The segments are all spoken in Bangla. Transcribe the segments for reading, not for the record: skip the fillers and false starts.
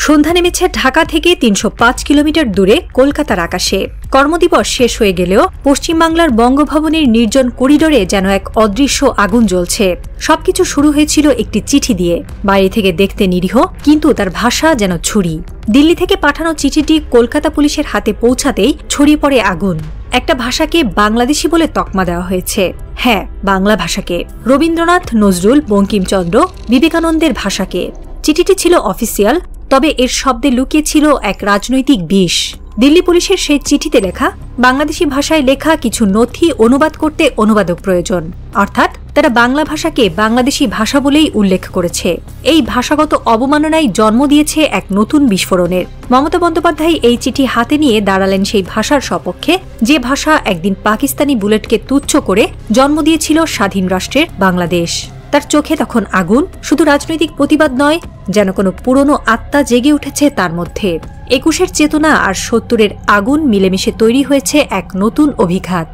সন্ধ্যা নেমেছে ঢাকা থেকে ৩০৫ কিলোমিটার দূরে কলকাতার আকাশে। কর্মদিবস শেষ হয়ে গেলেও পশ্চিমবাংলার বঙ্গভবনের নির্জন করিডোরে যেন এক অদৃশ্য আগুন জ্বলছে। সবকিছু শুরু হয়েছিল একটি চিঠি দিয়ে। বাইরে থেকে দেখতে নিরীহ, কিন্তু তার ভাষা যেন ছুরি। দিল্লি থেকে পাঠানো চিঠিটি কলকাতা পুলিশের হাতে পৌঁছাতেই ছড়িয়ে পড়ে আগুন। একটা ভাষাকে বাংলাদেশি বলে তকমা দেওয়া হয়েছে। হ্যাঁ, বাংলা ভাষাকে, রবীন্দ্রনাথ, নজরুল, বঙ্কিমচন্দ্র, বিবেকানন্দের ভাষাকে। চিঠিটি ছিল অফিসিয়াল, তবে এর শব্দে লুকিয়ে ছিল এক রাজনৈতিক বিষ। দিল্লি পুলিশের সেই চিঠিতে লেখা, বাংলাদেশি ভাষায় লেখা কিছু নথি অনুবাদ করতে অনুবাদক প্রয়োজন। অর্থাৎ তারা বাংলা ভাষাকে বাংলাদেশি ভাষা বলেই উল্লেখ করেছে। এই ভাষাগত অবমাননায় জন্ম দিয়েছে এক নতুন বিস্ফোরণের। মমতা বন্দ্যোপাধ্যায় এই চিঠি হাতে নিয়ে দাঁড়ালেন সেই ভাষার সপক্ষে, যে ভাষা একদিন পাকিস্তানি বুলেটকে তুচ্ছ করে জন্ম দিয়েছিল স্বাধীন রাষ্ট্রের বাংলাদেশ। তার চোখে তখন আগুন, শুধু রাজনৈতিক প্রতিবাদ নয়, যেন কোনো পুরনো আত্মা জেগে উঠেছে তার মধ্যে। ২১-এর চেতনা আর ৭০-এর আগুন মিলেমিশে তৈরি হয়েছে এক নতুন অভিঘাত।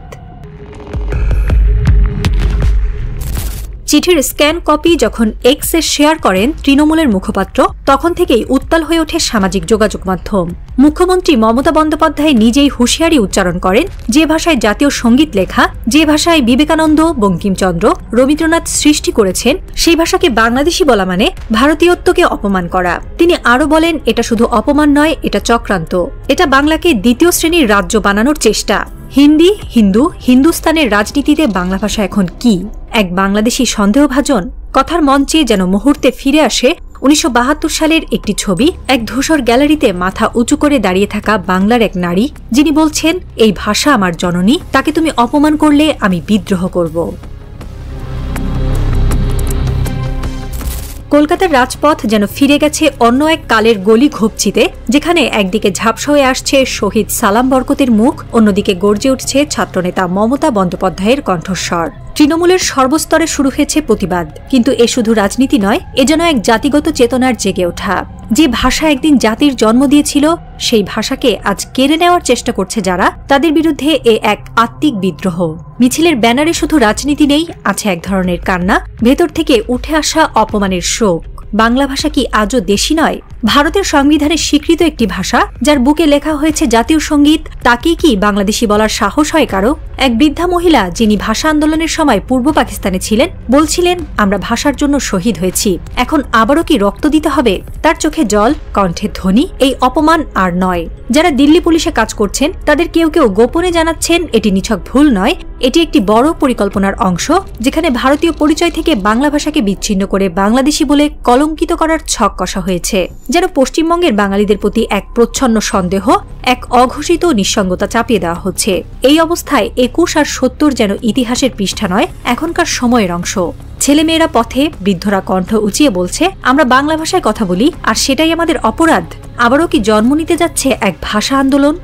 চিঠির স্ক্যান কপি যখন এক্সে শেয়ার করেন তৃণমূলের মুখপাত্র, তখন থেকেই উত্তাল হয়ে ওঠে সামাজিক যোগাযোগ মাধ্যম। মুখ্যমন্ত্রী মমতা বন্দ্যোপাধ্যায় নিজেই হুঁশিয়ারি উচ্চারণ করেন, যে ভাষায় জাতীয় সঙ্গীত লেখা, যে ভাষায় বিবেকানন্দ, বঙ্কিমচন্দ্র, রবীন্দ্রনাথ সৃষ্টি করেছেন, সেই ভাষাকে বাংলাদেশি বলা মানে ভারতীয়ত্বকে অপমান করা। তিনি আরও বলেন, এটা শুধু অপমান নয়, এটা চক্রান্ত। এটা বাংলাকে দ্বিতীয় শ্রেণীর রাজ্য বানানোর চেষ্টা। হিন্দি, হিন্দু, হিন্দুস্তানের রাজনীতিতে বাংলা ভাষা এখন কি? এক বাংলাদেশি সন্দেহভাজন? কথার মঞ্চে যেন মুহূর্তে ফিরে আসে ১৯৭২ সালের একটি ছবি। এক ধূসর গ্যালারিতে মাথা উঁচু করে দাঁড়িয়ে থাকা বাংলার এক নারী, যিনি বলছেন, এই ভাষা আমার জননী, তাকে তুমি অপমান করলে আমি বিদ্রোহ করব। কলকাতার রাজপথ যেন ফিরে গেছে অন্য এক কালের গলি ঘুপচিতে, যেখানে একদিকে ঝাপসা হয়ে আসছে শহীদ সালাম বরকতের মুখ, অন্যদিকে গর্জে উঠছে ছাত্রনেতা মমতা বন্দ্যোপাধ্যায়ের কণ্ঠস্বর। তৃণমূলের সর্বস্তরে শুরু হয়েছে প্রতিবাদ, কিন্তু এ শুধু রাজনীতি নয়, এ যেন এক জাতিগত চেতনার জেগে ওঠা। যে ভাষা একদিন জাতির জন্ম দিয়েছিল, সেই ভাষাকে আজ কেড়ে নেওয়ার চেষ্টা করছে যারা, তাদের বিরুদ্ধে এ এক আত্মিক বিদ্রোহ। মিছিলের ব্যানারে শুধু রাজনীতি নেই, আছে এক ধরনের কান্না, ভেতর থেকে উঠে আসা অপমানের শোক। বাংলা ভাষা কি আজও দেশি নয়? ভারতের সংবিধানে স্বীকৃত একটি ভাষা, যার বুকে লেখা হয়েছে জাতীয় সঙ্গীত, তাকেই কি বাংলাদেশি বলার সাহস হয় কারো? এক বৃদ্ধা মহিলা, যিনি ভাষা আন্দোলনের সময় পূর্ব পাকিস্তানে ছিলেন, বলছিলেন, আমরা ভাষার জন্য শহীদ হয়েছি, এখন আবারও কি রক্ত দিতে হবে? তার চোখে জল, কণ্ঠে ধ্বনি, এই অপমান আর নয়। যারা দিল্লি পুলিশে কাজ করছেন, তাদের কেউ কেউ গোপনে জানাচ্ছেন, এটি নিছক ভুল নয়, এটি একটি বড় পরিকল্পনার অংশ, যেখানে ভারতীয় পরিচয় থেকে বাংলা ভাষাকে বিচ্ছিন্ন করে বাংলাদেশি বলে কলঙ্কিত করার ছক কষা হয়েছে। যেন পশ্চিমবঙ্গের বাঙালিদের প্রতি এক প্রচ্ছন্ন সন্দেহ, এক অঘোষিত নিঃসঙ্গতা চাপিয়ে দেওয়া হচ্ছে। এই অবস্থায় ২১ আর ৭০ যেন ইতিহাসের পৃষ্ঠা নয়, এখনকার সময়ের অংশ। ছেলেমেয়েরা পথে, বৃদ্ধরা কণ্ঠ উঁচিয়ে বলছে, আমরা বাংলা ভাষায় কথা বলি, আর সেটাই আমাদের অপরাধ। আবারও কি জন্ম নিতে যাচ্ছে এক ভাষা আন্দোলন?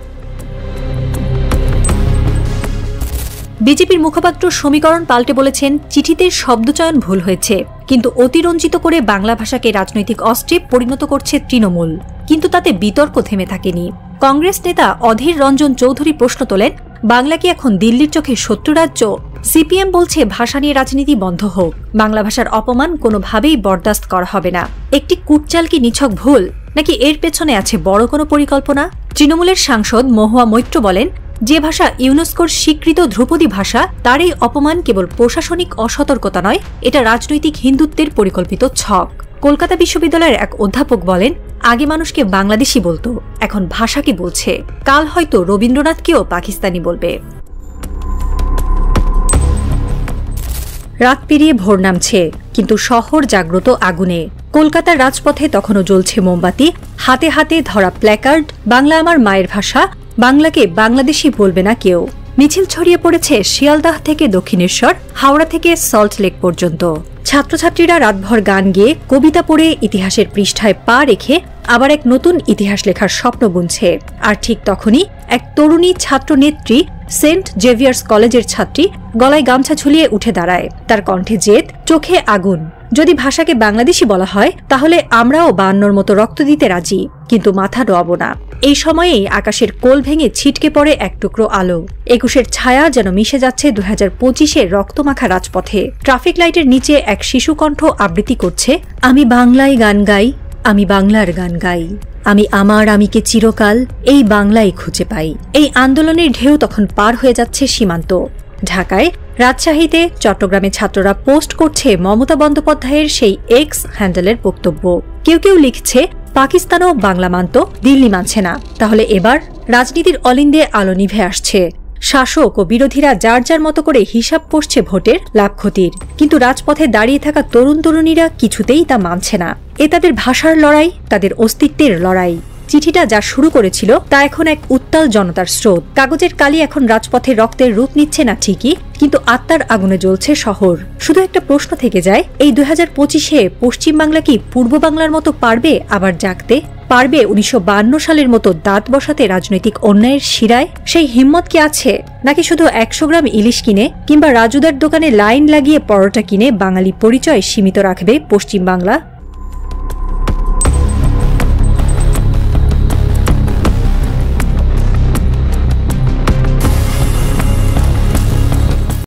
বিজেপির মুখপাত্র সমীকরণ পাল্টে বলেছেন, চিঠিতে শব্দচয়ন ভুল হয়েছে, কিন্তু অতিরঞ্জিত করে বাংলা ভাষাকে রাজনৈতিক অস্ত্রে পরিণত করছে তৃণমূল। কিন্তু তাতে বিতর্ক থেমে থাকেনি। কংগ্রেস নেতা অধীর রঞ্জন চৌধুরী প্রশ্ন তোলেন, বাংলা কি এখন দিল্লির চোখে শত্রু রাজ্য? সিপিএম বলছে, ভাষা নিয়ে রাজনীতি বন্ধ হোক, বাংলা ভাষার অপমান কোনোভাবেই বরদাস্ত করা হবে না। একটি কুটচাল কি নিছক ভুল, নাকি এর পেছনে আছে বড় কোনো পরিকল্পনা? তৃণমূলের সাংসদ মহুয়া মৈত্র বলেন, যে ভাষা ইউনেস্কোর স্বীকৃত ধ্রুপদী ভাষা, তার এই অপমান কেবল প্রশাসনিক অসতর্কতা নয়, এটা রাজনৈতিক হিন্দুত্বের পরিকল্পিত ছক। কলকাতা বিশ্ববিদ্যালয়ের এক অধ্যাপক বলেন, আগে মানুষকে বাংলাদেশি বলতো, এখন ভাষাকে বলছে, কাল হয়তো রবীন্দ্রনাথকেও পাকিস্তানি বলবে। রাত পেরিয়ে ভোর নামছে, কিন্তু শহর জাগ্রত আগুনে। কলকাতার রাজপথে তখনও জ্বলছে মোমবাতি, হাতে হাতে ধরা প্ল্যাকার্ড, বাংলা আমার মায়ের ভাষা, বাংলাকে বাংলাদেশি বলবে না কেউ। মিছিল ছড়িয়ে পড়েছে শিয়ালদাহ থেকে দক্ষিণেশ্বর, হাওড়া থেকে সল্ট লেক পর্যন্ত। ছাত্রছাত্রীরা রাতভর গান গেয়ে, কবিতা পড়ে, ইতিহাসের পৃষ্ঠায় পা রেখে আবার এক নতুন ইতিহাস লেখার স্বপ্ন বুনছে। আর ঠিক তখনই এক তরুণী ছাত্র নেত্রী, সেন্ট জেভিয়ার্স কলেজের ছাত্রী, গলায় গামছা ঝুলিয়ে উঠে দাঁড়ায়। তার কণ্ঠে জেদ, চোখে আগুন। যদি ভাষাকে বাংলাদেশি বলা হয়, তাহলে আমরাও ৫২র মতো রক্ত দিতে রাজি, কিন্তু মাথা ডোয়াবো না। এই সময়েই আকাশের কোল ভেঙে ছিটকে পড়ে এক টুকরো আলো। ২১-এর ছায়া যেন মিশে যাচ্ছে ২০২৫-এর রক্তমাখা রাজপথে। ট্রাফিক লাইটের নিচে এক শিশুকণ্ঠ আবৃত্তি করছে, আমি বাংলায় গান গাই, আমি বাংলার গান গাই। আমি আমার আমিকে চিরকাল এই বাংলায় খুঁজে পাই। এই আন্দোলনের ঢেউ তখন পার হয়ে যাচ্ছে সীমান্ত। ঢাকায়, রাজশাহীতে, চট্টগ্রামে ছাত্ররা পোস্ট করছে মমতা বন্দ্যোপাধ্যায়ের সেই এক্স হ্যান্ডেলের বক্তব্য। কেউ কেউ লিখছে, পাকিস্তানও বাংলা মানত, দিল্লি মানছে না। তাহলে এবার রাজনীতির অলিন্দে আলো নিভে আসছে। শাসক ও বিরোধীরা যার যার মতো করে হিসাব করছে ভোটের লাভ ক্ষতির, কিন্তু রাজপথে দাঁড়িয়ে থাকা তরুণ তরুণীরা কিছুতেই তা মানছে না। এ তাদের ভাষার লড়াই, তাদের অস্তিত্বের লড়াই। চিঠিটা যা শুরু করেছিল তা এখন এক উত্তাল জনতার স্রোত। কাগজের কালি এখন রাজপথে রক্তের রূপ নিচ্ছে না ঠিকই, কিন্তু আত্মার আগুনে জ্বলছে শহর। শুধু একটা প্রশ্ন থেকে যায়, এই 2025-এ পশ্চিমবাংলা কি পূর্ব বাংলার মতো পারবে আবার জাগতে? পারবে 1952 সালের মতো দাঁত বসাতে রাজনৈতিক অন্যায়ের শিরায়? সেই হিম্মত কি আছে? নাকি শুধু 100 গ্রাম ইলিশ কিনে কিংবা রাজুদার দোকানে লাইন লাগিয়ে পরোটা কিনে বাঙালি পরিচয় সীমিত রাখবে পশ্চিমবাংলা?